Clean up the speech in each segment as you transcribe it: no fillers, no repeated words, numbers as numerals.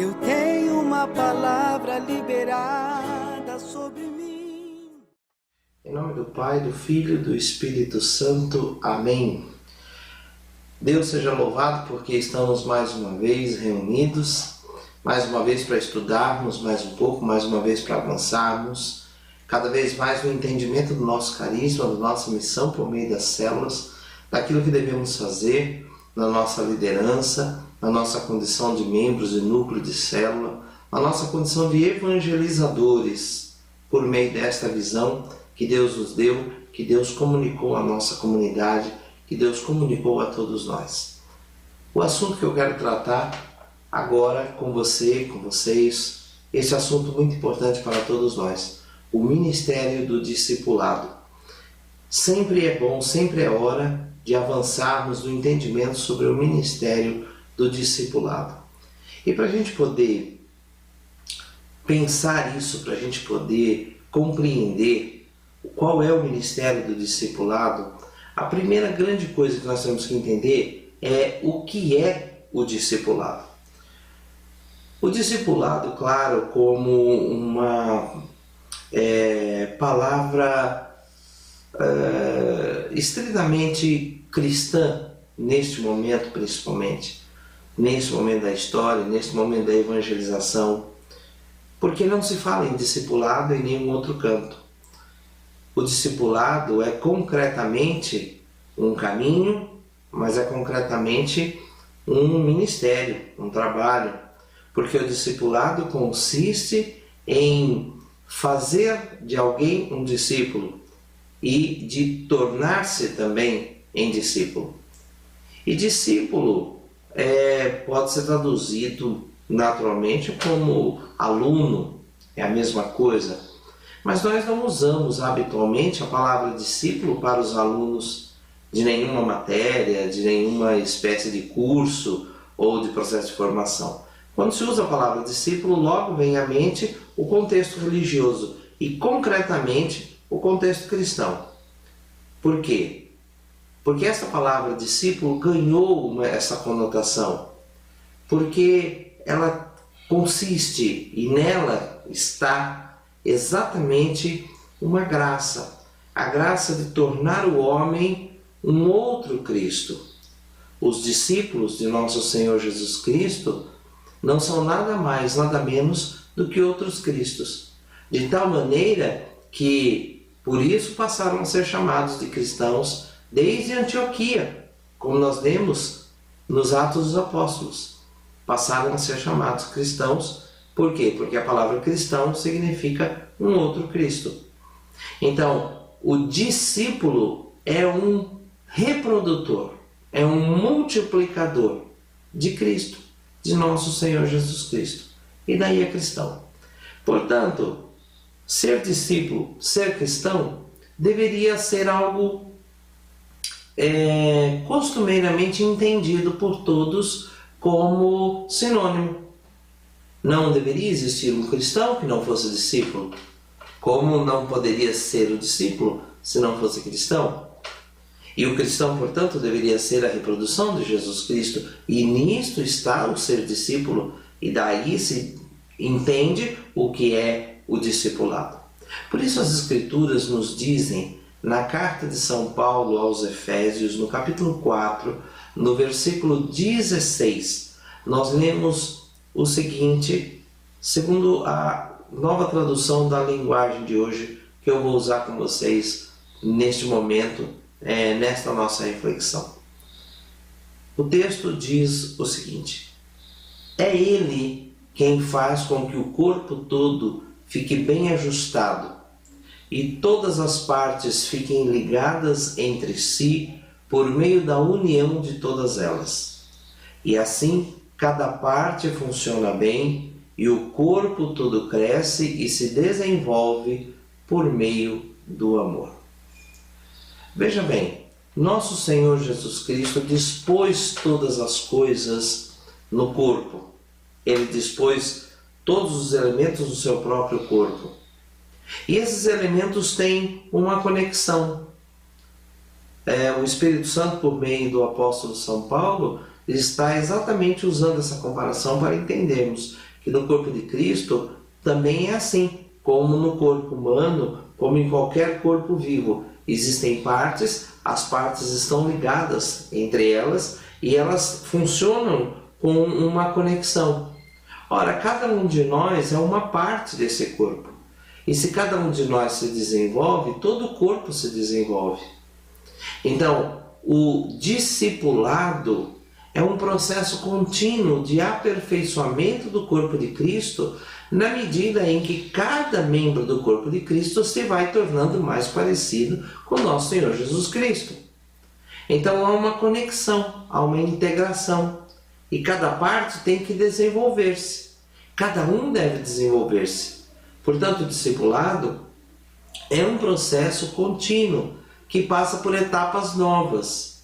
Eu tenho uma palavra liberada sobre mim. Em nome do Pai, do Filho e do Espírito Santo. Amém. Deus seja louvado porque estamos mais uma vez reunidos, mais uma vez para estudarmos mais um pouco, mais uma vez para avançarmos, cada vez mais no entendimento do nosso carisma, da nossa missão por meio das células, daquilo que devemos fazer na nossa liderança, na nossa condição de membros de núcleo de célula, na nossa condição de evangelizadores, por meio desta visão que Deus nos deu, que Deus comunicou à nossa comunidade, que Deus comunicou a todos nós. O assunto que eu quero tratar agora com você, com vocês, esse assunto muito importante para todos nós, o ministério do discipulado. Sempre é bom, sempre é hora de avançarmos no entendimento sobre o ministério do discipulado. E para a gente poder pensar isso, para a gente poder compreender qual é o ministério do discipulado, a primeira grande coisa que nós temos que entender é o que é o discipulado. O discipulado, claro, como uma palavra estritamente cristã, neste momento principalmente, neste momento da história, neste momento da evangelização, porque não se fala em discipulado em nenhum outro canto. O discipulado é concretamente um caminho, mas é concretamente um ministério, um trabalho, porque o discipulado consiste em fazer de alguém um discípulo e de tornar-se também em discípulo. E discípulo pode ser traduzido naturalmente como aluno, é a mesma coisa, mas nós não usamos habitualmente a palavra discípulo para os alunos de nenhuma matéria, de nenhuma espécie de curso ou de processo de formação. Quando se usa a palavra discípulo, logo vem à mente o contexto religioso e concretamente o contexto cristão. Por quê? Porque essa palavra discípulo ganhou essa conotação, porque ela consiste e nela está exatamente uma graça, a graça de tornar o homem um outro Cristo. Os discípulos de nosso Senhor Jesus Cristo não são nada mais, nada menos do que outros Cristos, de tal maneira que por isso passaram a ser chamados de cristãos desde Antioquia, como nós lemos nos Atos dos Apóstolos. Passaram a ser chamados cristãos, por quê? Porque a palavra cristão significa um outro Cristo. Então, o discípulo é um reprodutor, é um multiplicador de Cristo, de nosso Senhor Jesus Cristo. E daí é cristão. Portanto, ser discípulo, ser cristão, deveria ser algo costumeiramente entendido por todos como sinônimo. Não deveria existir um cristão que não fosse discípulo, como não poderia ser o discípulo se não fosse cristão. E o cristão, portanto, deveria ser a reprodução de Jesus Cristo, e nisto está o ser discípulo, e daí se entende o que é o discipulado. Por isso as Escrituras nos dizem, na carta de São Paulo aos Efésios, no capítulo 4, no versículo 16, nós lemos o seguinte, segundo a nova tradução da linguagem de hoje, que eu vou usar com vocês neste momento, nesta nossa reflexão. O texto diz o seguinte: é Ele quem faz com que o corpo todo fique bem ajustado e todas as partes fiquem ligadas entre si por meio da união de todas elas. E assim, cada parte funciona bem e o corpo todo cresce e se desenvolve por meio do amor. Veja bem, nosso Senhor Jesus Cristo dispôs todas as coisas no corpo. Ele dispôs todos os elementos do seu próprio corpo. E esses elementos têm uma conexão. O Espírito Santo, por meio do apóstolo São Paulo, está exatamente usando essa comparação para entendermos que no corpo de Cristo também é assim, como no corpo humano, como em qualquer corpo vivo. Existem partes, as partes estão ligadas entre elas e elas funcionam com uma conexão. Ora, cada um de nós é uma parte desse corpo. E se cada um de nós se desenvolve, todo o corpo se desenvolve. Então, o discipulado é um processo contínuo de aperfeiçoamento do corpo de Cristo, na medida em que cada membro do corpo de Cristo se vai tornando mais parecido com o nosso Senhor Jesus Cristo. Então há uma conexão, há uma integração, e cada parte tem que desenvolver-se. Cada um deve desenvolver-se. Portanto, o discipulado é um processo contínuo que passa por etapas novas,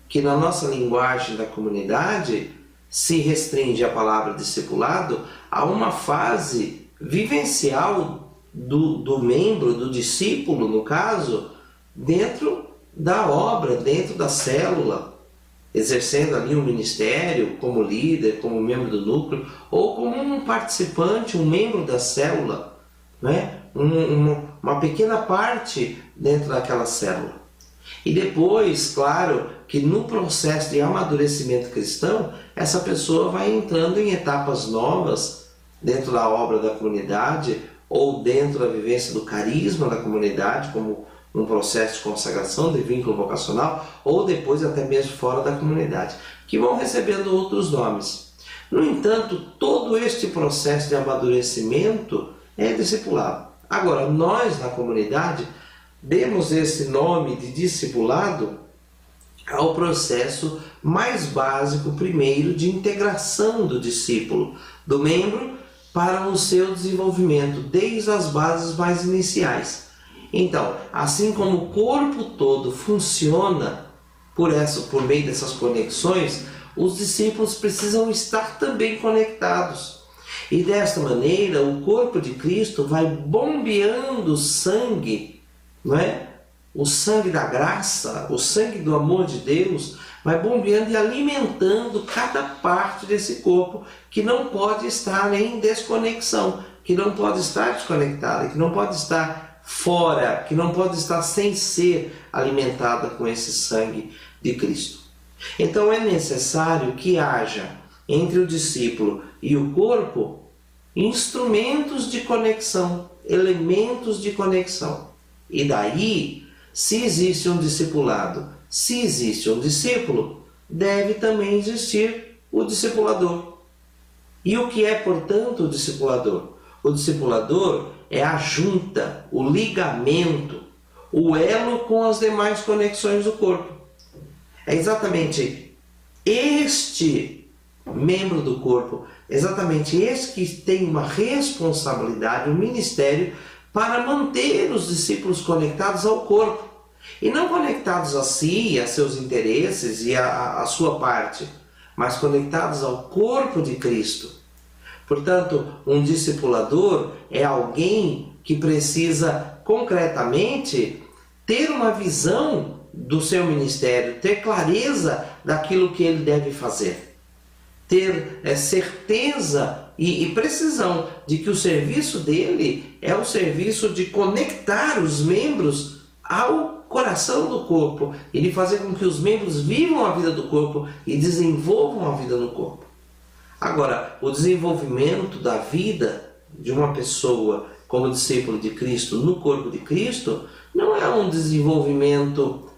que na nossa linguagem da comunidade se restringe a palavra discipulado a uma fase vivencial do membro, do discípulo, no caso, dentro da obra, dentro da célula, exercendo ali um ministério como líder, como membro do núcleo, ou como um participante, um membro da célula, né? Uma pequena parte dentro daquela célula. E depois, claro, que no processo de amadurecimento cristão, essa pessoa vai entrando em etapas novas dentro da obra da comunidade ou dentro da vivência do carisma da comunidade, como um processo de consagração, de vínculo vocacional, ou depois até mesmo fora da comunidade, que vão recebendo outros nomes. No entanto, todo este processo de amadurecimento é discipulado. Agora, nós na comunidade demos esse nome de discipulado ao processo mais básico, primeiro, de integração do discípulo, do membro, para o seu desenvolvimento, desde as bases mais iniciais. Então, assim como o corpo todo funciona por meio dessas conexões, os discípulos precisam estar também conectados. E desta maneira, o corpo de Cristo vai bombeando sangue, não é? O sangue da graça, o sangue do amor de Deus, vai bombeando e alimentando cada parte desse corpo, que não pode estar em desconexão, que não pode estar desconectada, que não pode estar fora, que não pode estar sem ser alimentada com esse sangue de Cristo. Então é necessário que haja entre o discípulo e o corpo instrumentos de conexão, elementos de conexão. E daí, se existe um discipulado, se existe um discípulo, deve também existir o discipulador. E o que é, portanto, o discipulador? O discipulador é a junta, o ligamento, o elo com as demais conexões do corpo. É exatamente este membro do corpo, exatamente este que tem uma responsabilidade, um ministério para manter os discípulos conectados ao corpo. E não conectados a si, a seus interesses e a sua parte, mas conectados ao corpo de Cristo. Portanto, um discipulador é alguém que precisa concretamente ter uma visão do seu ministério, ter clareza daquilo que ele deve fazer, ter certeza e precisão de que o serviço dele é o serviço de conectar os membros ao coração do corpo e de fazer com que os membros vivam a vida do corpo e desenvolvam a vida no corpo. Agora, o desenvolvimento da vida de uma pessoa como discípulo de Cristo no corpo de Cristo não é um desenvolvimento,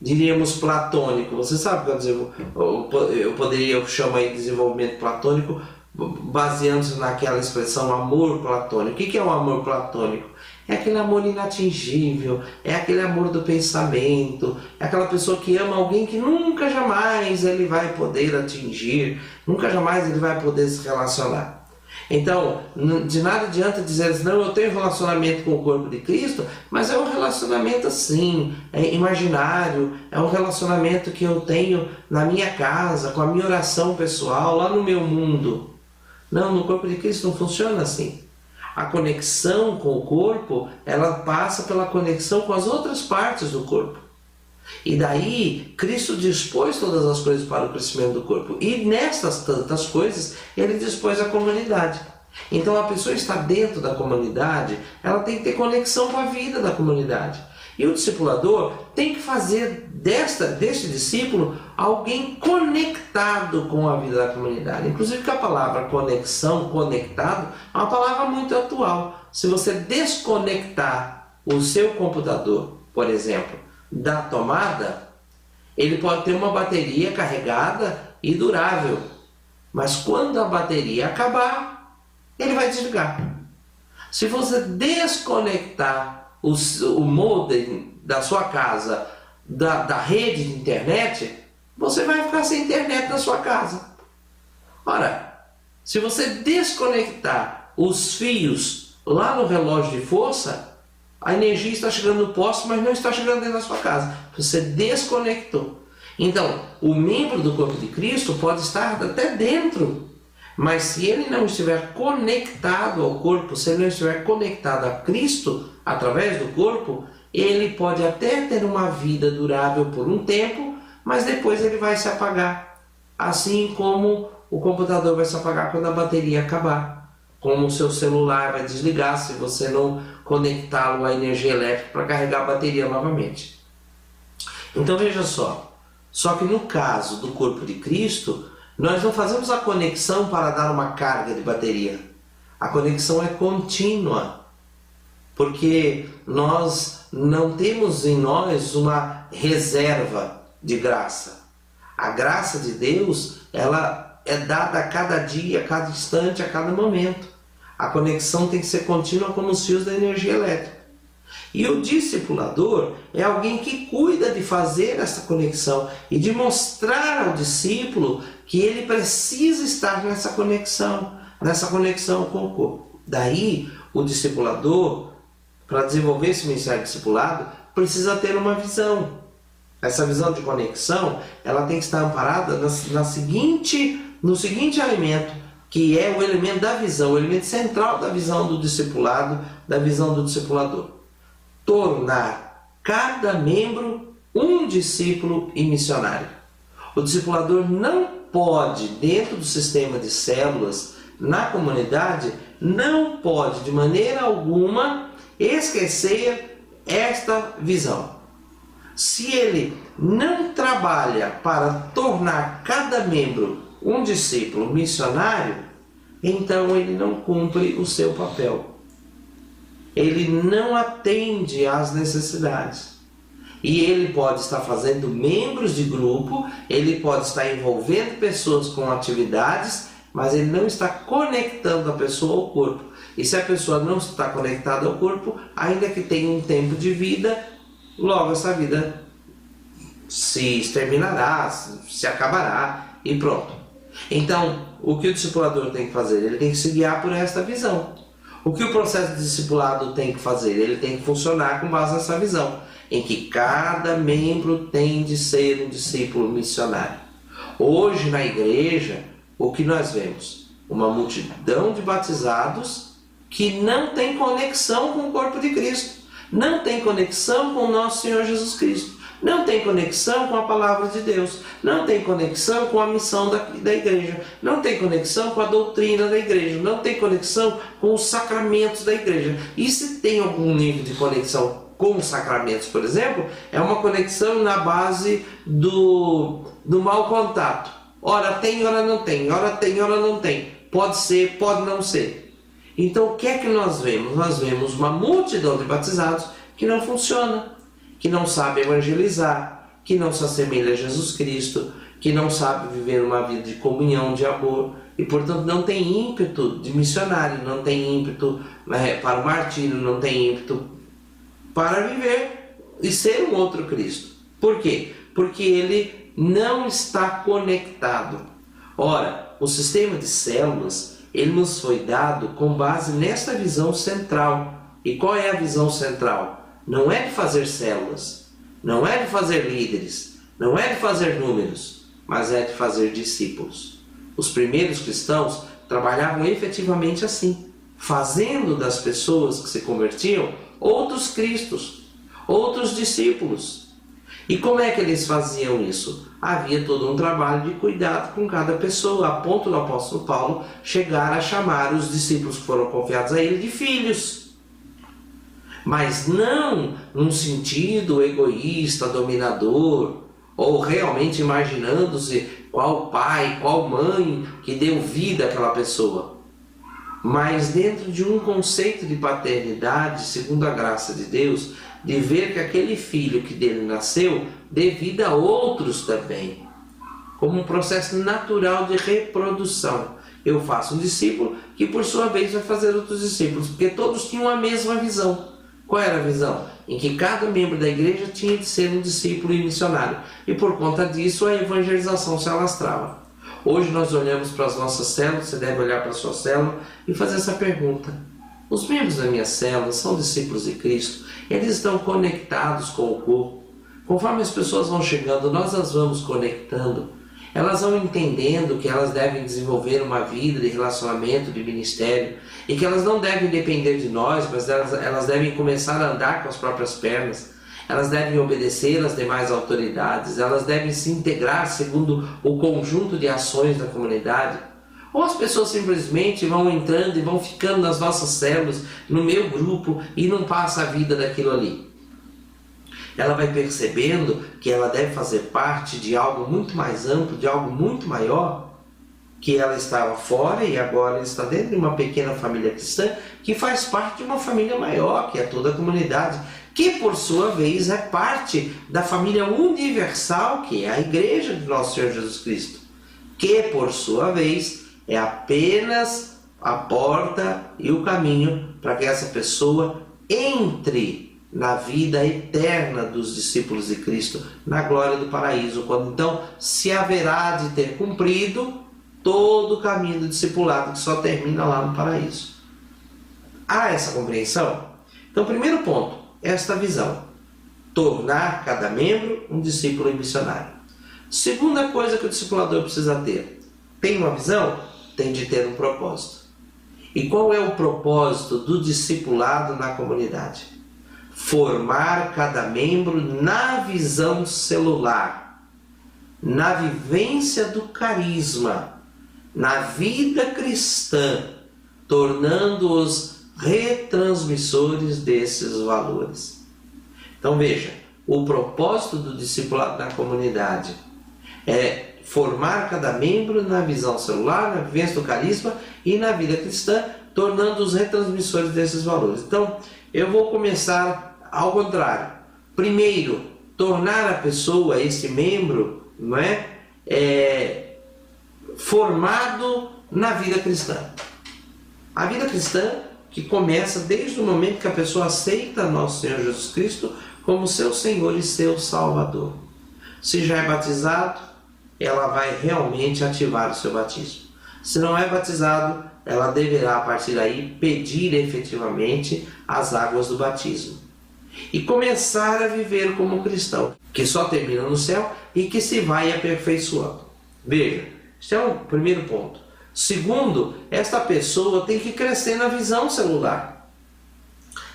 diríamos, platônico. Você sabe que eu poderia chamar de desenvolvimento platônico baseando-se naquela expressão amor platônico. O que é o amor platônico? É aquele amor inatingível, é aquele amor do pensamento, é aquela pessoa que ama alguém que nunca jamais ele vai poder atingir, nunca jamais ele vai poder se relacionar. Então, de nada adianta dizer, não, eu tenho relacionamento com o corpo de Cristo, mas é um relacionamento assim, imaginário, é um relacionamento que eu tenho na minha casa, com a minha oração pessoal, lá no meu mundo. Não, no corpo de Cristo não funciona assim. A conexão com o corpo, ela passa pela conexão com as outras partes do corpo. E daí, Cristo dispôs todas as coisas para o crescimento do corpo. E nessas tantas coisas, Ele dispôs a comunidade. Então, a pessoa está dentro da comunidade, ela tem que ter conexão com a vida da comunidade. E o discipulador tem que fazer deste discípulo alguém conectado com a vida da comunidade. Inclusive que a palavra conexão, conectado, é uma palavra muito atual. Se você desconectar o seu computador, por exemplo, da tomada, ele pode ter uma bateria carregada e durável. Mas quando a bateria acabar, ele vai desligar. Se você desconectar o modem da sua casa da rede de internet, você vai ficar sem internet na sua casa. Ora, se você desconectar os fios lá no relógio de força, a energia está chegando no poste, mas não está chegando dentro da sua casa. Você desconectou. Então, o membro do corpo de Cristo pode estar até dentro, mas se ele não estiver conectado ao corpo, se ele não estiver conectado a Cristo através do corpo, ele pode até ter uma vida durável por um tempo, mas depois ele vai se apagar. Assim como o computador vai se apagar quando a bateria acabar. Como o seu celular vai desligar se você não conectá-lo à energia elétrica para carregar a bateria novamente. Então veja só que no caso do corpo de Cristo, nós não fazemos a conexão para dar uma carga de bateria. A conexão é contínua, porque nós não temos em nós uma reserva de graça. A graça de Deus, ela é dada a cada dia, a cada instante, a cada momento. A conexão tem que ser contínua como os fios da energia elétrica. E o discipulador é alguém que cuida de fazer essa conexão e de mostrar ao discípulo que ele precisa estar nessa conexão com o corpo. Daí, o discipulador, para desenvolver esse ministério discipulado, precisa ter uma visão. Essa visão de conexão, ela tem que estar amparada no seguinte elemento, que é o elemento da visão, o elemento central da visão do discipulado, da visão do discipulador. Tornar cada membro um discípulo e missionário. O discipulador não pode, dentro do sistema de células, na comunidade, não pode de maneira alguma esquecer esta visão. Se ele não trabalha para tornar cada membro um discípulo missionário, então ele não cumpre o seu papel. Ele não atende às necessidades. E ele pode estar fazendo membros de grupo, ele pode estar envolvendo pessoas com atividades, mas ele não está conectando a pessoa ao corpo. E se a pessoa não está conectada ao corpo, ainda que tenha um tempo de vida, logo essa vida se exterminará, se acabará e pronto. Então, o que o discipulador tem que fazer? Ele tem que se guiar por essa visão. O que o processo de discipulado tem que fazer? Ele tem que funcionar com base nessa visão, em que cada membro tem de ser um discípulo missionário. Hoje na igreja, o que nós vemos? Uma multidão de batizados que não tem conexão com o corpo de Cristo, não tem conexão com o nosso Senhor Jesus Cristo, não tem conexão com a palavra de Deus, não tem conexão com a missão da igreja, não tem conexão com a doutrina da igreja, não tem conexão com os sacramentos da igreja. E se tem algum nível de conexão com os sacramentos, por exemplo, é uma conexão na base do mau contato. Ora tem, ora não tem, ora tem, ora não tem. Pode ser, pode não ser. Então o que é que nós vemos? Nós vemos uma multidão de batizados que não funciona, que não sabe evangelizar, que não se assemelha a Jesus Cristo, que não sabe viver uma vida de comunhão, de amor, e portanto não tem ímpeto de missionário, não tem ímpeto para o martírio, não tem ímpeto para viver e ser um outro Cristo. Por quê? Porque ele não está conectado. Ora, o sistema de células, ele nos foi dado com base nesta visão central. E qual é a visão central? Não é de fazer células, não é de fazer líderes, não é de fazer números, mas é de fazer discípulos. Os primeiros cristãos trabalhavam efetivamente assim, fazendo das pessoas que se convertiam outros cristos, outros discípulos. E como é que eles faziam isso? Havia todo um trabalho de cuidado com cada pessoa, a ponto do apóstolo Paulo chegar a chamar os discípulos que foram confiados a ele de filhos. Mas não num sentido egoísta, dominador, ou realmente imaginando-se qual pai, qual mãe que deu vida àquela pessoa. Mas dentro de um conceito de paternidade, segundo a graça de Deus, de ver que aquele filho que dele nasceu dê vida a outros também, como um processo natural de reprodução. Eu faço um discípulo que por sua vez vai fazer outros discípulos, porque todos tinham a mesma visão. Qual era a visão? Em que cada membro da igreja tinha de ser um discípulo e missionário, e por conta disso a evangelização se alastrava. Hoje nós olhamos para as nossas células, você deve olhar para a sua célula e fazer essa pergunta: os membros da minha célula são discípulos de Cristo? Eles estão conectados com o corpo? Conforme as pessoas vão chegando, nós as vamos conectando. Elas vão entendendo que elas devem desenvolver uma vida de relacionamento, de ministério, e que elas não devem depender de nós, mas elas devem começar a andar com as próprias pernas. Elas devem obedecer às demais autoridades, elas devem se integrar segundo o conjunto de ações da comunidade. Ou as pessoas simplesmente vão entrando e vão ficando nas nossas células, no meu grupo, e não passa a vida daquilo ali. Ela vai percebendo que ela deve fazer parte de algo muito mais amplo, de algo muito maior, que ela estava fora e agora está dentro de uma pequena família cristã, que faz parte de uma família maior, que é toda a comunidade, que por sua vez é parte da família universal, que é a igreja de nosso Senhor Jesus Cristo, que por sua vez é apenas a porta e o caminho para que essa pessoa entre na vida eterna dos discípulos de Cristo, na glória do paraíso, quando então se haverá de ter cumprido todo o caminho do discipulado, que só termina lá no paraíso. Há essa compreensão? Então, primeiro ponto, esta visão: tornar cada membro um discípulo e missionário. Segunda coisa que o discipulador precisa ter: tem uma visão? Tem de ter um propósito. E qual é o propósito do discipulado na comunidade? Formar cada membro na visão celular, na vivência do carisma, na vida cristã, tornando-os retransmissores desses valores. Então veja, o propósito do discipulado na comunidade é formar cada membro na visão celular, na vivência do carisma e na vida cristã, tornando-os retransmissores desses valores. Então, eu vou começar ao contrário. Primeiro, tornar a pessoa, esse membro, não é, formado na vida cristã. A vida cristã que começa desde o momento que a pessoa aceita nosso Senhor Jesus Cristo como seu Senhor e seu Salvador. Se já é batizado, ela vai realmente ativar o seu batismo. Se não é batizado, ela deverá, a partir daí, pedir efetivamente as águas do batismo. E começar a viver como cristão, que só termina no céu e que se vai aperfeiçoando. Veja, este é o primeiro ponto. Segundo, esta pessoa tem que crescer na visão celular.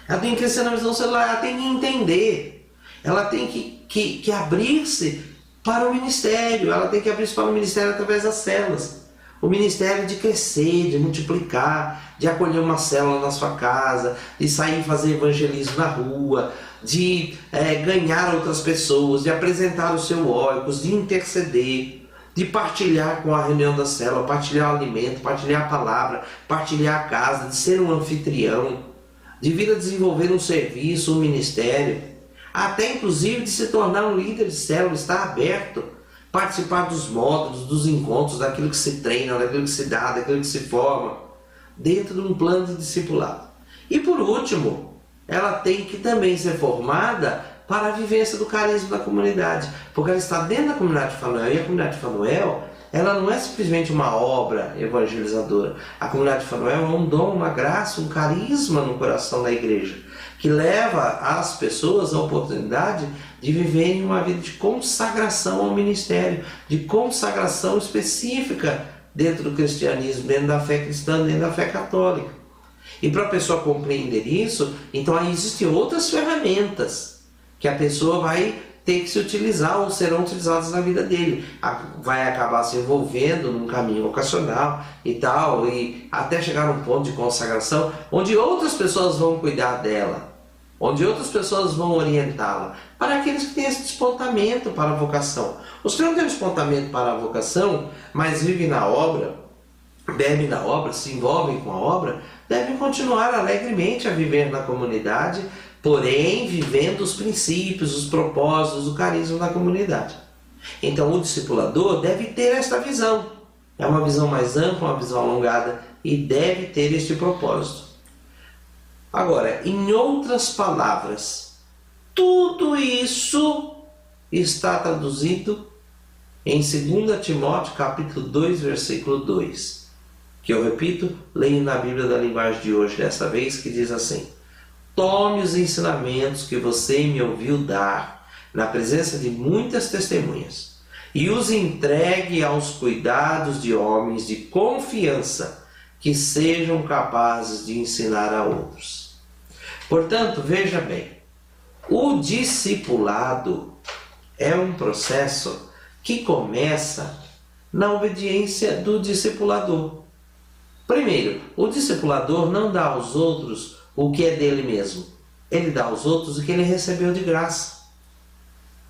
Ela tem que crescer na visão celular, ela tem que entender. Ela tem que abrir-se para o ministério. Ela tem que abrir-se para o ministério através das células. O ministério de crescer, de multiplicar, de acolher uma célula na sua casa, de sair fazer evangelismo na rua, de ganhar outras pessoas, de apresentar o seu óicos, de interceder, de partilhar com a reunião da célula, partilhar o alimento, partilhar a palavra, partilhar a casa, de ser um anfitrião, de vir a desenvolver um serviço, um ministério, até inclusive de se tornar um líder de célula, estar aberto, participar dos módulos, dos encontros, daquilo que se treina, daquilo que se dá, daquilo que se forma, dentro de um plano de discipulado. E por último, ela tem que também ser formada para a vivência do carisma da comunidade, porque ela está dentro da comunidade de Fanuel, e a comunidade de Fanuel, ela não é simplesmente uma obra evangelizadora. A comunidade de Fanuel é um dom, uma graça, um carisma no coração da igreja, que leva as pessoas a oportunidade de viverem uma vida de consagração ao ministério, de consagração específica dentro do cristianismo, dentro da fé cristã, dentro da fé católica. E para a pessoa compreender isso, então aí existem outras ferramentas que a pessoa vai tem que se utilizar ou serão utilizadas na vida dele. Vai acabar se envolvendo num caminho vocacional e tal, e até chegar a um ponto de consagração onde outras pessoas vão cuidar dela, onde outras pessoas vão orientá-la. Para aqueles que têm esse despontamento para a vocação. Os que não têm despontamento para a vocação, mas vivem na obra, bebem da obra, se envolvem com a obra, devem continuar alegremente a viver na comunidade, porém vivendo os princípios, os propósitos, o carisma da comunidade. Então o discipulador deve ter esta visão. É uma visão mais ampla, uma visão alongada, e deve ter este propósito. Agora, em outras palavras, tudo isso está traduzido em 2 Timóteo capítulo 2, versículo 2, que eu repito, leio na Bíblia da linguagem de hoje dessa vez, que diz assim: tome os ensinamentos que você me ouviu dar na presença de muitas testemunhas e os entregue aos cuidados de homens de confiança que sejam capazes de ensinar a outros. Portanto, veja bem, o discipulado é um processo que começa na obediência do discipulador. Primeiro, o discipulador não dá aos outros o que é dele mesmo. Ele dá aos outros o que ele recebeu de graça.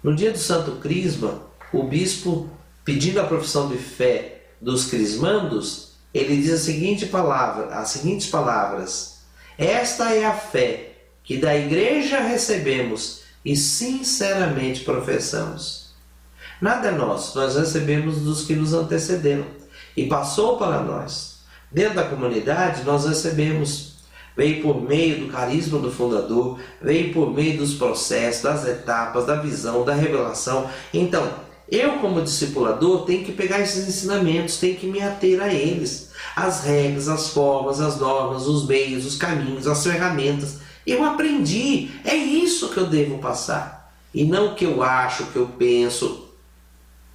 No dia do Santo Crisma, o bispo, pedindo a profissão de fé dos crismandos, ele diz as seguintes palavras: esta é a fé que da igreja recebemos e sinceramente professamos. Nada é nosso, nós recebemos dos que nos antecederam e passou para nós. Dentro da comunidade nós recebemos, veio por meio do carisma do fundador, veio por meio dos processos, das etapas, da visão, da revelação. Então, eu como discipulador tenho que pegar esses ensinamentos, tenho que me ater a eles. As regras, as formas, as normas, os meios, os caminhos, as ferramentas. Eu aprendi, é isso que eu devo passar. E não o que eu acho, o que eu penso.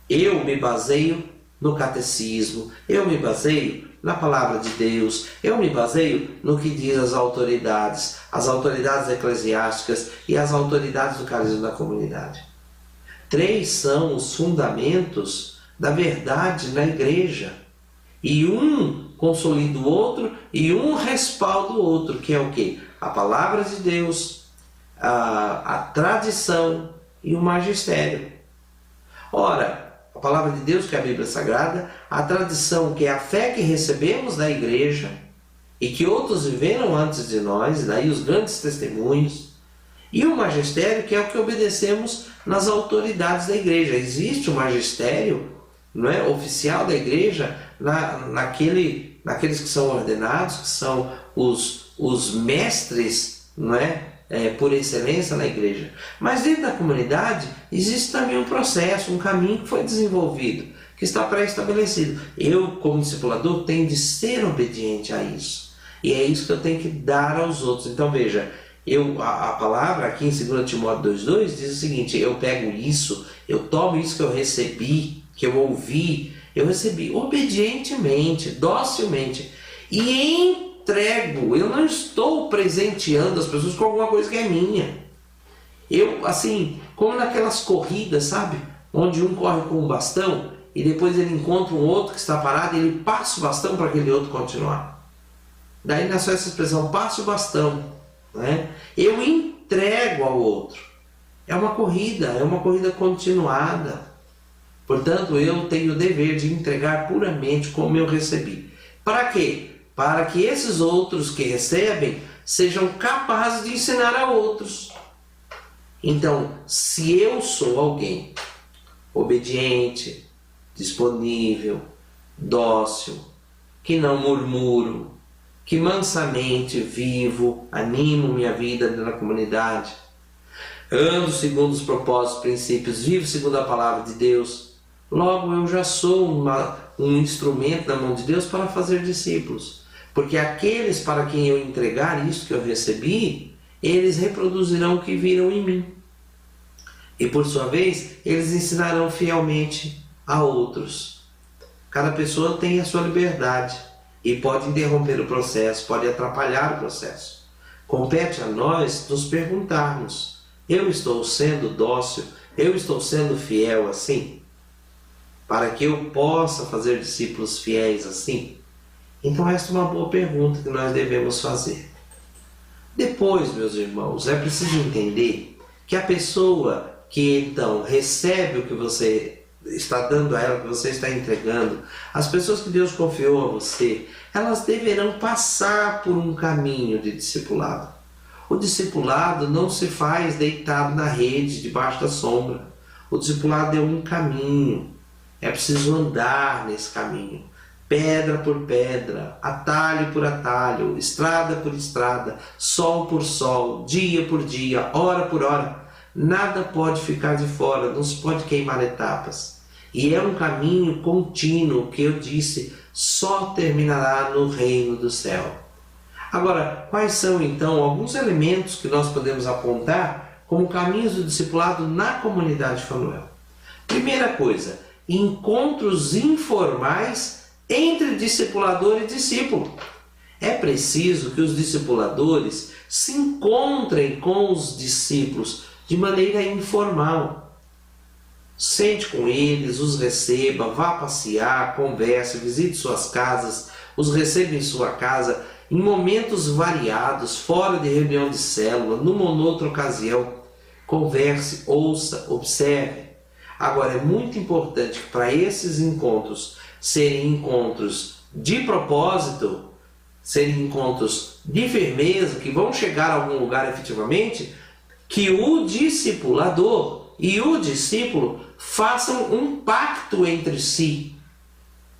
Eu me baseio no catecismo, eu me baseio na palavra de Deus, eu me baseio no que diz as autoridades eclesiásticas e as autoridades do carisma da comunidade. 3 são os fundamentos da verdade na igreja. E um consolida o outro e um respalda o outro, que é o quê? A palavra de Deus, a tradição e o magistério. Ora, a palavra de Deus, que é a Bíblia Sagrada, a tradição, que é a fé que recebemos da igreja e que outros viveram antes de nós, e daí os grandes testemunhos, e o magistério, que é o que obedecemos nas autoridades da igreja. Existe o magistério, não é, oficial da igreja, naqueles que são ordenados, que são os mestres, não é? Por excelência na igreja. Mas dentro da comunidade existe também um processo, um caminho que foi desenvolvido, que está pré-estabelecido. Eu, como discipulador, tenho de ser obediente a isso. E é isso que eu tenho que dar aos outros. Então veja, a palavra aqui em 2 Timóteo 2,2 diz o seguinte: eu pego isso, eu tomo isso que eu recebi, que eu ouvi, eu recebi obedientemente, docilmente, e entrego. Eu não estou presenteando as pessoas com alguma coisa que é minha. Eu, assim, como naquelas corridas, sabe? Onde um corre com um bastão e depois ele encontra um outro que está parado e ele passa o bastão para aquele outro continuar. Daí nasceu essa expressão, passa o bastão, né? Eu entrego ao outro. É uma corrida continuada. Portanto, eu tenho o dever de entregar puramente como eu recebi. Para quê? Para que esses outros que recebem sejam capazes de ensinar a outros. Então, se eu sou alguém obediente, disponível, dócil, que não murmuro, que mansamente vivo, animo minha vida na comunidade, ando segundo os propósitos, princípios, vivo segundo a palavra de Deus, logo eu já sou um instrumento na mão de Deus para fazer discípulos. Porque aqueles para quem eu entregar isso que eu recebi, eles reproduzirão o que viram em mim. E por sua vez, eles ensinarão fielmente a outros. Cada pessoa tem a sua liberdade e pode interromper o processo, pode atrapalhar o processo. Compete a nós nos perguntarmos: eu estou sendo dócil? Eu estou sendo fiel assim? Para que eu possa fazer discípulos fiéis assim? Então esta é uma boa pergunta que nós devemos fazer. Depois, meus irmãos, é preciso entender que a pessoa que então recebe o que você está dando a ela, o que você está entregando, as pessoas que Deus confiou a você, elas deverão passar por um caminho de discipulado. O discipulado não se faz deitado na rede, debaixo da sombra. O discipulado é um caminho. É preciso andar nesse caminho. Pedra por pedra, atalho por atalho, estrada por estrada, sol por sol, dia por dia, hora por hora. Nada pode ficar de fora, não se pode queimar etapas. E é um caminho contínuo que eu disse, só terminará no reino do céu. Agora, quais são então alguns elementos que nós podemos apontar como caminhos do discipulado na comunidade Fanuel? Primeira coisa, encontros informais entre discipulador e discípulo. É preciso que os discipuladores se encontrem com os discípulos de maneira informal. Sente com eles, os receba, vá passear, converse, visite suas casas, os receba em sua casa, em momentos variados, fora de reunião de célula, numa ou noutra ocasião. Converse, ouça, observe. Agora, é muito importante que para esses encontros serem encontros de propósito, serem encontros de firmeza, que vão chegar a algum lugar efetivamente, que o discipulador e o discípulo façam um pacto entre si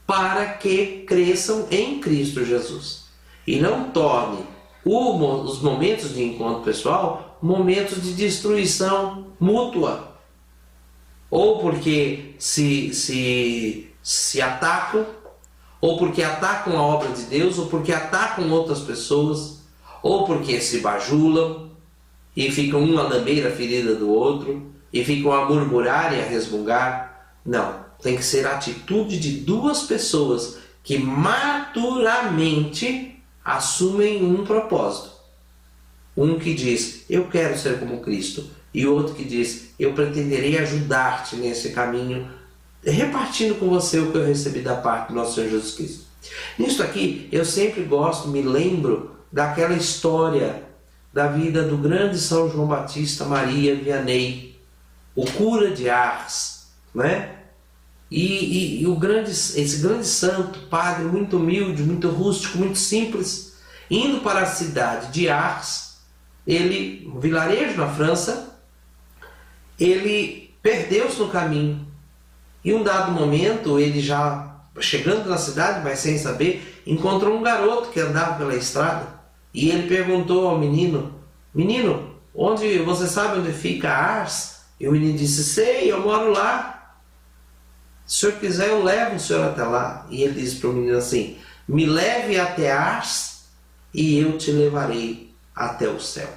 para que cresçam em Cristo Jesus. E não torne os momentos de encontro pessoal momentos de destruição mútua. Ou porque se atacam, ou porque atacam a obra de Deus, ou porque atacam outras pessoas, ou porque se bajulam e ficam um na beira ferida do outro, e ficam a murmurar e a resmungar. Não, tem que ser a atitude de duas pessoas que maturamente assumem um propósito. Um que diz, eu quero ser como Cristo, e outro que diz, eu pretenderei ajudar-te nesse caminho, repartindo com você o que eu recebi da parte do nosso Senhor Jesus Cristo. Nisso aqui, eu sempre gosto, me lembro daquela história da vida do grande São João Batista Maria Vianney, o cura de Ars, né? E esse grande santo, padre muito humilde, muito rústico, muito simples, indo para a cidade de Ars, um vilarejo na França, ele perdeu-se no caminho. E um dado momento, ele já chegando na cidade, mas sem saber, encontrou um garoto que andava pela estrada. E ele perguntou ao menino, você sabe onde fica Ars? E o menino disse, sei, eu moro lá. Se o senhor quiser, eu levo o senhor até lá. E ele disse para o menino assim, me leve até Ars e eu te levarei até o céu.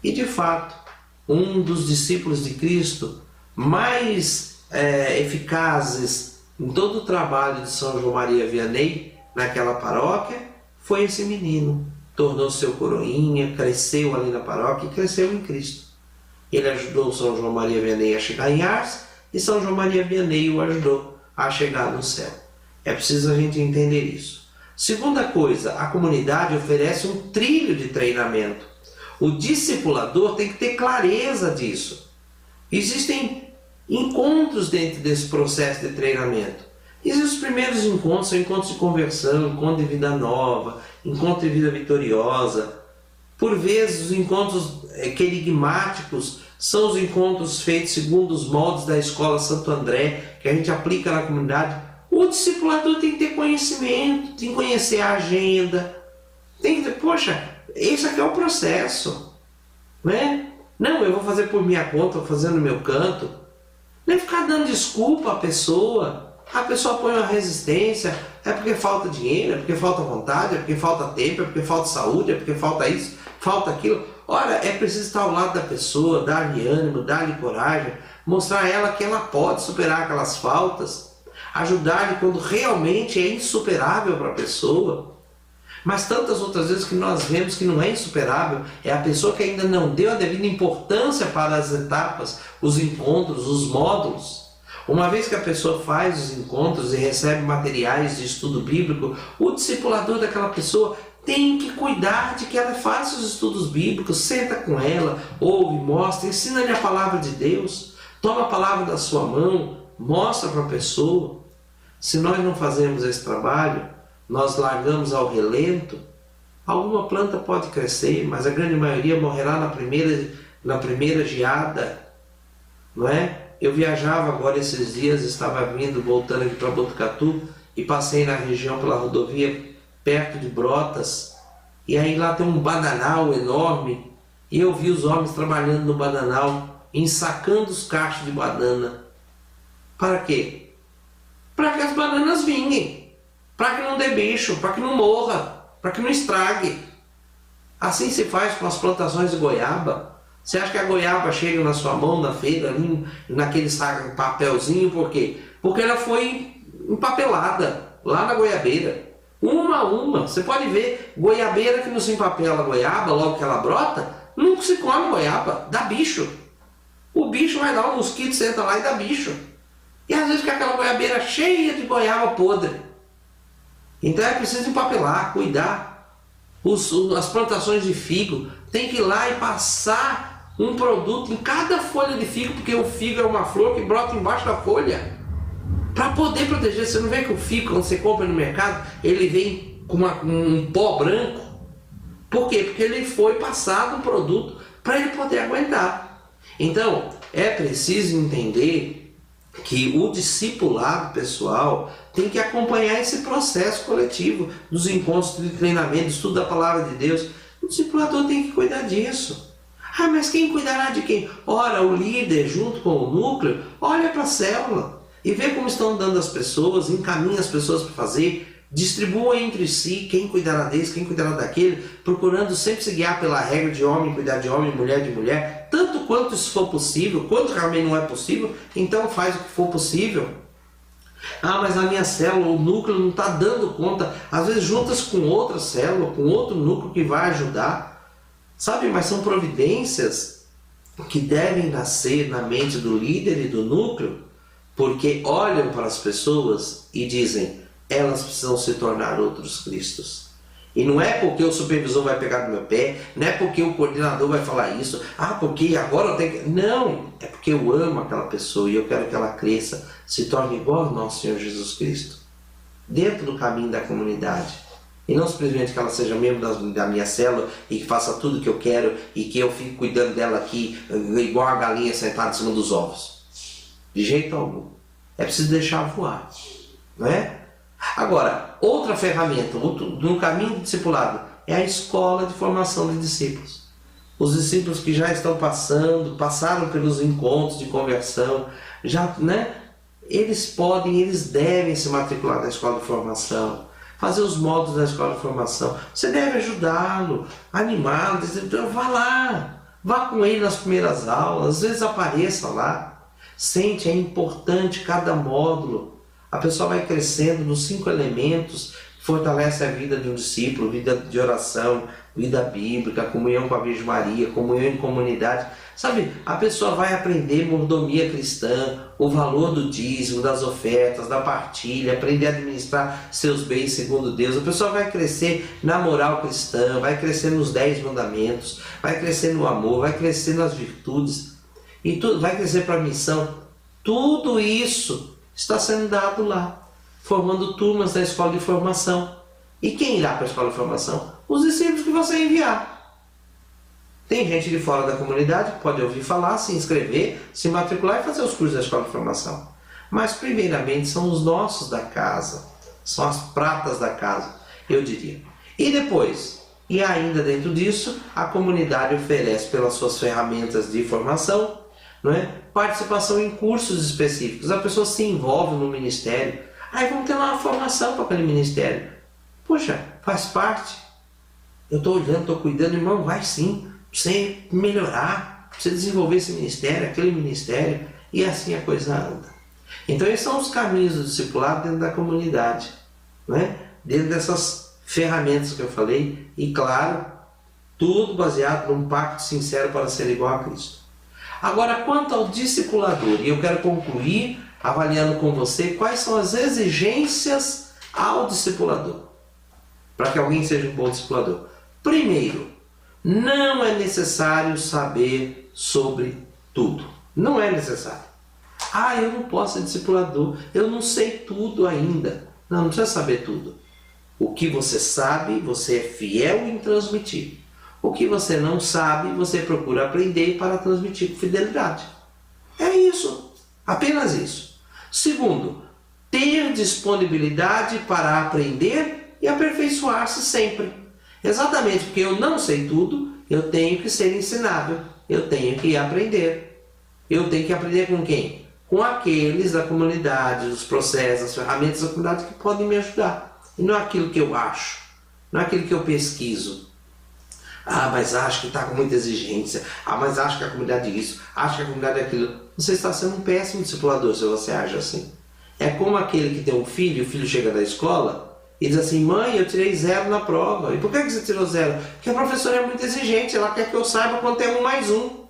E de fato, um dos discípulos de Cristo mais eficazes em todo o trabalho de São João Maria Vianney naquela paróquia foi esse menino. Tornou-se seu coroinha, cresceu ali na paróquia e cresceu em Cristo. Ele ajudou São João Maria Vianney a chegar em Ars e São João Maria Vianney o ajudou a chegar no céu. É preciso a gente entender isso. Segunda coisa, a comunidade oferece um trilho de treinamento. O discipulador tem que ter clareza disso. Existem encontros dentro desse processo de treinamento. Existem os primeiros encontros, são encontros de conversão, encontro de vida nova, encontro de vida vitoriosa. Por vezes, os encontros querigmáticos são os encontros feitos segundo os moldes da Escola Santo André, que a gente aplica na comunidade. O discipulador tem que ter conhecimento, tem que conhecer a agenda, tem que ter, esse aqui é o processo, né? Não, eu vou fazer por minha conta, vou fazer no meu canto. Nem ficar dando desculpa à pessoa. A pessoa põe uma resistência, é porque falta dinheiro, é porque falta vontade, é porque falta tempo, é porque falta saúde, é porque falta isso, falta aquilo. Ora, é preciso estar ao lado da pessoa, dar-lhe ânimo, dar-lhe coragem, mostrar a ela que ela pode superar aquelas faltas, ajudar-lhe quando realmente é insuperável para a pessoa. Mas tantas outras vezes que nós vemos que não é insuperável, é a pessoa que ainda não deu a devida importância para as etapas, os encontros, os módulos. Uma vez que a pessoa faz os encontros e recebe materiais de estudo bíblico, o discipulador daquela pessoa tem que cuidar de que ela faça os estudos bíblicos, senta com ela, ouve, mostra, ensina-lhe a palavra de Deus, toma a palavra da sua mão, mostra para a pessoa. Se nós não fazemos esse trabalho, nós largamos ao relento, alguma planta pode crescer, mas a grande maioria morrerá na primeira geada, não é? Eu viajava agora esses dias, estava voltando aqui para Botucatu e passei na região pela rodovia perto de Brotas, e aí lá tem um bananal enorme, e eu vi os homens trabalhando no bananal, ensacando os cachos de banana. Para quê? Para que as bananas vinguem, para que não dê bicho, para que não morra, para que não estrague. Assim se faz com as plantações de goiaba. Você acha que a goiaba chega na sua mão na feira, ali, naquele saco, papelzinho, por quê? Porque ela foi empapelada lá na goiabeira. Uma a uma. Você pode ver, goiabeira que não se empapela a goiaba, logo que ela brota, não se come goiaba, dá bicho. O bicho vai lá, o mosquito senta lá e dá bicho. E às vezes fica aquela goiabeira cheia de goiaba podre. Então é preciso empapelar, cuidar. As plantações de figo, tem que ir lá e passar um produto em cada folha de figo, porque o figo é uma flor que brota embaixo da folha. Para poder proteger, você não vê que o figo, quando você compra no mercado, ele vem com um pó branco? Por quê? Porque ele foi passado um produto para ele poder aguentar. Então, é preciso entender que o discipulado pessoal tem que acompanhar esse processo coletivo dos encontros de treinamento, estudo da palavra de Deus. O discipulador tem que cuidar disso. Ah, mas quem cuidará de quem? Ora, o líder junto com o núcleo, olha para a célula e vê como estão dando as pessoas, encaminha as pessoas para fazer, distribua entre si quem cuidará desse, quem cuidará daquele, procurando sempre se guiar pela regra de homem cuidar de homem, mulher de mulher, tanto quanto isso for possível. Quando realmente não é possível, então faz o que for possível. Ah, mas a minha célula, o núcleo não está dando conta. Às vezes junta-se com outra célula, com outro núcleo que vai ajudar. Sabe, mas são providências que devem nascer na mente do líder e do núcleo, porque olham para as pessoas e dizem, elas precisam se tornar outros Cristos. E não é porque o supervisor vai pegar no meu pé, não é porque o coordenador vai falar isso, porque agora eu tenho que... Não, é porque eu amo aquela pessoa e eu quero que ela cresça, se torne igual ao nosso Senhor Jesus Cristo, dentro do caminho da comunidade. E não simplesmente que ela seja membro da minha célula e que faça tudo o que eu quero e que eu fique cuidando dela aqui igual a galinha sentada em cima dos ovos. De jeito algum. É preciso deixar voar. Não é? Agora, outra ferramenta no caminho do discipulado é a escola de formação de discípulos. Os discípulos que já estão passaram pelos encontros de conversão, eles devem se matricular na escola de formação, fazer os módulos da escola de formação. Você deve ajudá-lo, animá-lo, dizer, vá lá, vá com ele nas primeiras aulas, às vezes apareça lá, sente, é importante cada módulo. A pessoa vai crescendo nos 5 elementos que fortalecem a vida de um discípulo, vida de oração, vida bíblica, comunhão com a Virgem Maria, comunhão em comunidade. Sabe, a pessoa vai aprender mordomia cristã, o valor do dízimo, das ofertas, da partilha, aprender a administrar seus bens segundo Deus. A pessoa vai crescer na moral cristã, vai crescer nos 10 mandamentos, vai crescer no amor, vai crescer nas virtudes, e tudo, vai crescer para a missão. Tudo isso está sendo dado lá, formando turmas da escola de formação. E quem irá para a escola de formação? Os discípulos que você enviar. Tem gente de fora da comunidade que pode ouvir falar, se inscrever, se matricular e fazer os cursos da escola de formação. Mas primeiramente são os nossos da casa, são as pratas da casa, eu diria. E depois, e ainda dentro disso, a comunidade oferece pelas suas ferramentas de formação, não é? Participação em cursos específicos. A pessoa se envolve no ministério. Aí vamos ter uma formação para aquele ministério. Poxa, faz parte. Eu estou olhando, estou cuidando, irmão, vai sim. Para você melhorar, para você desenvolver esse ministério, aquele ministério, e assim a coisa anda. Então esses são os caminhos do discipulado dentro da comunidade, não é? Dentro dessas ferramentas que eu falei e, claro, tudo baseado num pacto sincero para ser igual a Cristo. Agora, quanto ao discipulador, e eu quero concluir avaliando com você quais são as exigências ao discipulador, para que alguém seja um bom discipulador. Primeiro, não é necessário saber sobre tudo. Não é necessário. Eu não posso ser discipulador, eu não sei tudo ainda. Não precisa saber tudo. O que você sabe, você é fiel em transmitir. O que você não sabe, você procura aprender para transmitir com fidelidade. É isso. Apenas isso. Segundo, ter disponibilidade para aprender e aperfeiçoar-se sempre. Exatamente porque eu não sei tudo, eu tenho que ser ensinável. Eu tenho que aprender. Eu tenho que aprender com quem? Com aqueles da comunidade, dos processos, das ferramentas da comunidade que podem me ajudar. E não aquilo que eu acho, não aquilo que eu pesquiso. Mas acho que está com muita exigência. Mas acho que a comunidade é isso, acho que a comunidade é aquilo. Você está sendo um péssimo discipulador se você age assim. É como aquele que tem um filho, o filho chega da escola e diz assim: mãe, eu tirei 0 na prova. E por que você tirou 0? Porque a professora é muito exigente, ela quer que eu saiba quando tem 1 mais 1.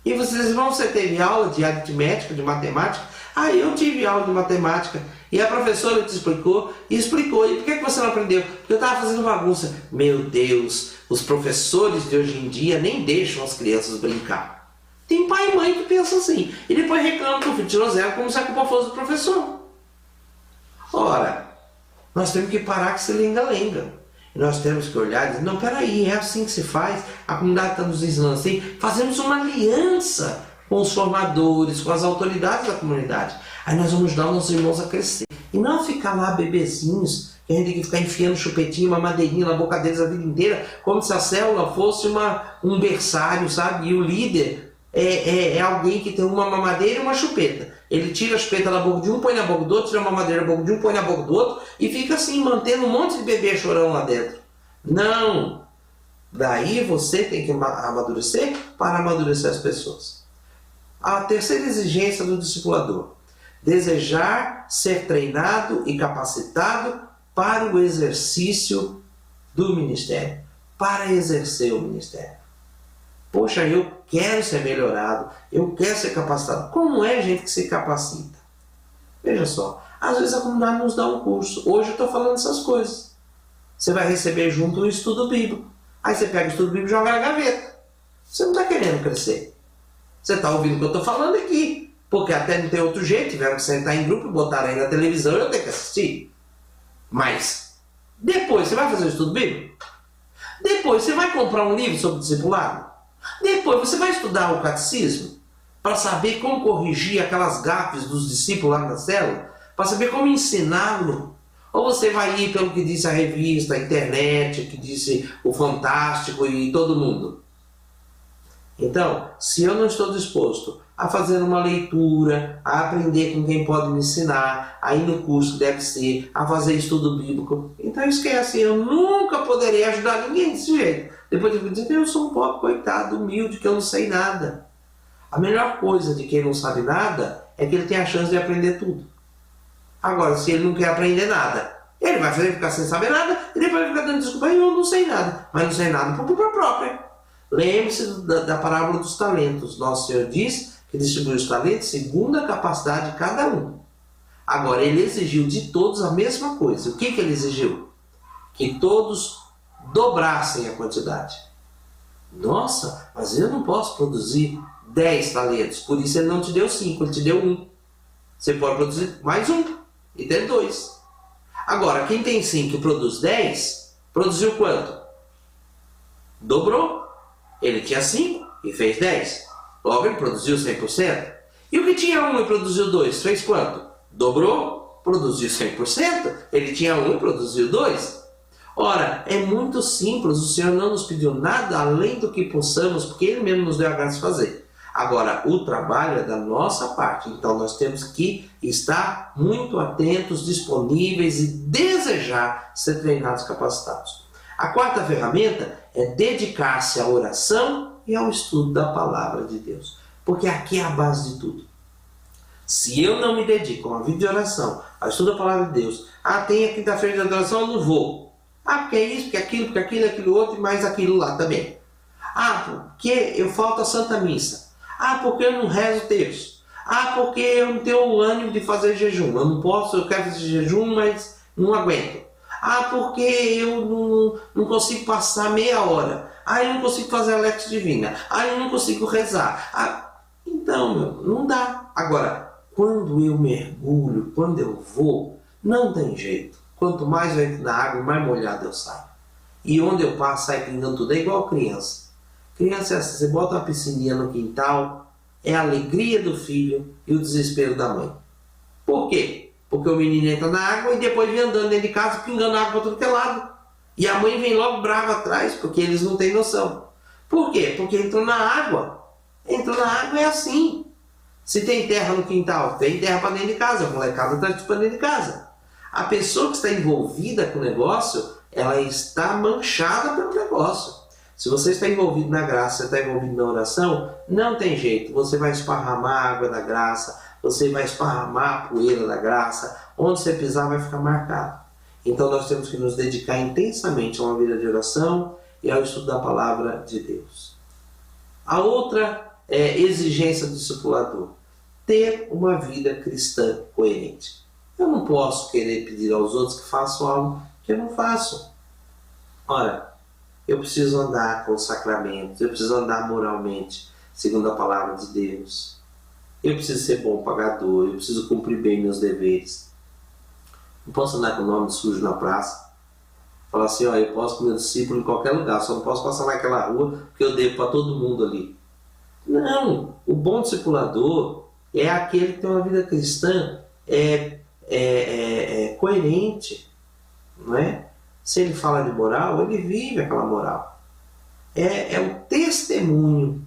E vocês vão, você teve aula de aritmética, de matemática? Eu tive aula de matemática. E a professora te explicou, e explicou. E por que você não aprendeu? Porque eu estava fazendo bagunça. Meu Deus, os professores de hoje em dia nem deixam as crianças brincar. Tem pai e mãe que pensam assim. E depois reclamam que o filho tirou 0 como se a culpa fosse do professor. Ora, nós temos que parar com esse lenga-lenga. E nós temos que olhar e dizer: não, peraí, é assim que se faz, a comunidade está nos ensinando assim. Fazemos uma aliança com os formadores, com as autoridades da comunidade. Aí nós vamos ajudar os nossos irmãos a crescer. E não ficar lá bebezinhos, que a gente tem que ficar enfiando chupetinho, uma madeirinha na boca deles a vida inteira, como se a célula fosse um berçário, sabe? E o líder é alguém que tem uma mamadeira e uma chupeta. Ele tira a chupeta da boca de um, põe na boca do outro, tira a mamadeira da boca de um, põe na boca do outro, e fica assim, mantendo um monte de bebê chorão lá dentro. Não! Daí você tem que amadurecer para amadurecer as pessoas. A terceira exigência do discipulador: desejar ser treinado e capacitado para o exercício do ministério, para exercer o ministério. Poxa, eu quero ser melhorado, eu quero ser capacitado. Como é, gente, que se capacita? Veja só, às vezes a comunidade nos dá um curso. Hoje eu estou falando essas coisas. Você vai receber junto um estudo bíblico. Aí você pega o estudo bíblico e joga na gaveta. Você não está querendo crescer. Você está ouvindo o que eu estou falando aqui. Porque até não tem outro jeito, tiveram que sentar em grupo e botar aí na televisão e eu tenho que assistir. Mas, depois você vai fazer o estudo bíblico? Depois você vai comprar um livro sobre discipulado? Depois você vai estudar o catecismo? Para saber como corrigir aquelas gafes dos discípulos lá na célula? Para saber como ensiná-lo? Ou você vai ir pelo que disse a revista, a internet, que disse o Fantástico e todo mundo? Então, se eu não estou disposto a fazer uma leitura, a aprender com quem pode me ensinar, a ir no curso que deve ser, a fazer estudo bíblico, então esquece, eu nunca poderei ajudar ninguém desse jeito. Depois eu vou dizer: eu sou um pobre coitado, humilde, que eu não sei nada. A melhor coisa de quem não sabe nada é que ele tem a chance de aprender tudo. Agora, se ele não quer aprender nada, ele vai ficar sem saber nada e depois vai ficar dando desculpa: eu não sei nada. Mas não sei nada por culpa própria. Lembre-se da parábola dos talentos. Nosso Senhor diz que distribui os talentos segundo a capacidade de cada um. Agora, ele exigiu de todos a mesma coisa. O que ele exigiu? Que todos dobrassem a quantidade. Nossa, mas eu não posso produzir 10 talentos, por isso ele não te deu 5, ele te deu 1. Você pode produzir mais 1 e ter 2. Agora, quem tem 5 e produz 10, produziu quanto? Dobrou. Ele tinha 5 e fez 10. Logo ele produziu 100%. E o que tinha 1 e produziu 2, fez quanto? Dobrou, produziu 100%. Ele tinha 1 e produziu 2. Ora, é muito simples, o Senhor não nos pediu nada além do que possamos, porque Ele mesmo nos deu a graça de fazer. Agora, o trabalho é da nossa parte, então nós temos que estar muito atentos, disponíveis e desejar ser treinados e capacitados. A quarta ferramenta é dedicar-se à oração e ao estudo da palavra de Deus, porque aqui é a base de tudo. Se eu não me dedico a uma vida de oração, ao estudo da palavra de Deus, tem a quinta-feira de adoração, eu não vou. Ah, porque é isso, porque aquilo, porque aquilo, aquilo outro e mais aquilo lá também. Ah, porque eu falto a Santa Missa. Ah, porque eu não rezo o terço. Ah, porque eu não tenho o ânimo de fazer jejum. Eu não posso, eu quero fazer jejum, mas não aguento. Ah, porque eu não consigo passar meia hora. Ah, eu não consigo fazer a Lectio Divina. Ah, eu não consigo rezar. Ah, então, meu, não dá. Agora, quando eu mergulho, quando eu vou, não tem jeito. Quanto mais eu entro na água, mais molhado eu saio. E onde eu passo, sai pingando tudo. É igual criança. Criança é assim, você bota uma piscininha no quintal, é a alegria do filho e o desespero da mãe. Por quê? Porque o menino entra na água e depois vem andando dentro de casa, pingando água para tudo que é lado. E a mãe vem logo brava atrás, porque eles não têm noção. Por quê? Porque entrou na água. Entrou na água é assim. Se tem terra no quintal, tem terra para dentro de casa. A molecada está para dentro de casa. A pessoa que está envolvida com o negócio, ela está manchada pelo negócio. Se você está envolvido na graça, você está envolvido na oração, não tem jeito. Você vai esparramar a água da graça, você vai esparramar a poeira da graça. Onde você pisar vai ficar marcado. Então nós temos que nos dedicar intensamente a uma vida de oração e ao estudo da palavra de Deus. A outra exigência do discipulador: ter uma vida cristã coerente. Eu não posso querer pedir aos outros que façam algo que eu não faço. Ora, eu preciso andar com os sacramentos, eu preciso andar moralmente, segundo a palavra de Deus. Eu preciso ser bom pagador, eu preciso cumprir bem meus deveres. Não posso andar com o nome sujo na praça. Falar assim, ó, eu posso com meu discípulo em qualquer lugar, só não posso passar naquela rua porque eu devo para todo mundo ali. Não, o bom discipulador é aquele que tem uma vida cristã coerente, não é? Se ele fala de moral, ele vive aquela moral. É o testemunho.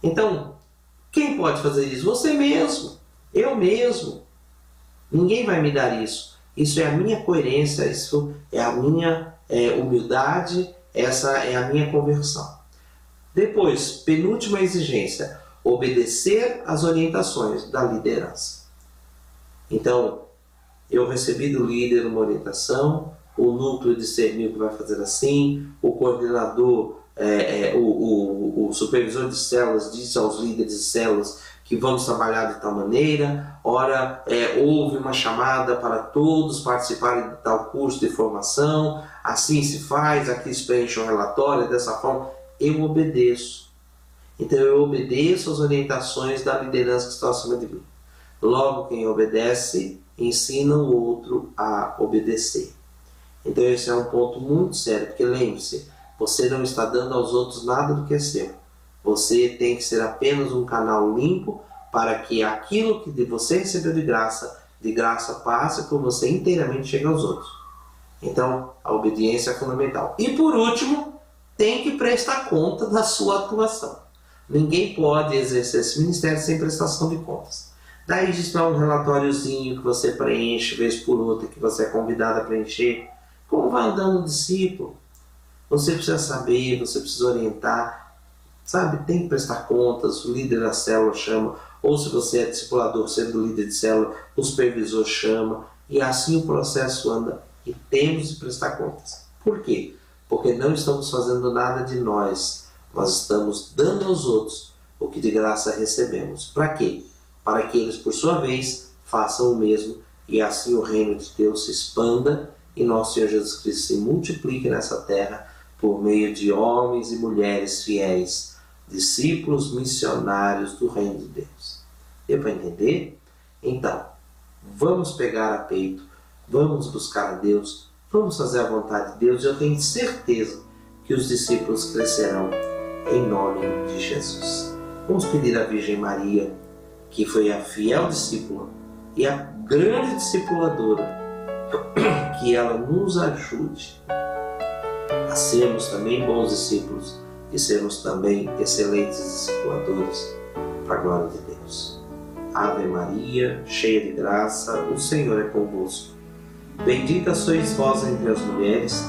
Então, quem pode fazer isso? Você mesmo, eu mesmo. Ninguém vai me dar isso. Isso é a minha coerência, isso é a minha humildade, essa é a minha conversão. Depois, penúltima exigência: obedecer às orientações da liderança. Então, eu recebi do líder uma orientação, o núcleo discerniu que vai fazer assim, o coordenador, o supervisor de células disse aos líderes de células que vamos trabalhar de tal maneira. Ora, houve uma chamada para todos participarem de tal curso de formação, assim se faz, aqui se preenche um relatório, dessa forma. Eu obedeço. Então eu obedeço às orientações da liderança que está acima de mim. Logo, quem obedece, ensina o outro a obedecer. Então esse é um ponto muito sério, porque lembre-se, você não está dando aos outros nada do que é seu. Você tem que ser apenas um canal limpo para que aquilo que você recebeu de graça passe por você inteiramente e chegue aos outros. Então a obediência é fundamental. E por último, tem que prestar conta da sua atuação. Ninguém pode exercer esse ministério sem prestação de contas. Daí existe um relatóriozinho que você preenche vez por outra, que você é convidado a preencher. Como vai andando o discípulo? Você precisa saber, você precisa orientar, sabe? Tem que prestar contas, o líder da célula chama, ou se você é discipulador, sendo líder de célula, o supervisor chama, e assim o processo anda, e temos de prestar contas. Por quê? Porque não estamos fazendo nada de nós estamos dando aos outros o que de graça recebemos. Para quê? Para que eles, por sua vez, façam o mesmo, e assim o reino de Deus se expanda e nosso Senhor Jesus Cristo se multiplique nessa terra por meio de homens e mulheres fiéis, discípulos missionários do reino de Deus. Deu para entender? Então, vamos pegar a peito, vamos buscar a Deus, vamos fazer a vontade de Deus, e eu tenho certeza que os discípulos crescerão em nome de Jesus. Vamos pedir à Virgem Maria, que foi a fiel discípula e a grande discipuladora, que ela nos ajude a sermos também bons discípulos e sermos também excelentes discipuladores para a glória de Deus. Ave Maria, cheia de graça, o Senhor é convosco. Bendita sois vós entre as mulheres,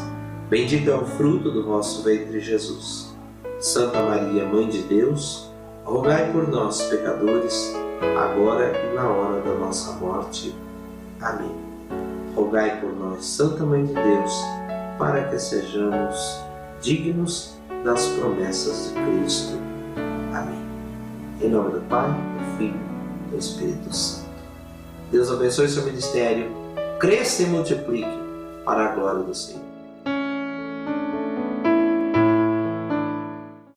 bendito é o fruto do vosso ventre, Jesus. Santa Maria, Mãe de Deus, rogai por nós, pecadores, agora e na hora da nossa morte. Amém. Rogai por nós, Santa Mãe de Deus, para que sejamos dignos das promessas de Cristo. Amém. Em nome do Pai, do Filho e do Espírito Santo. Deus abençoe seu ministério, cresça e multiplique para a glória do Senhor.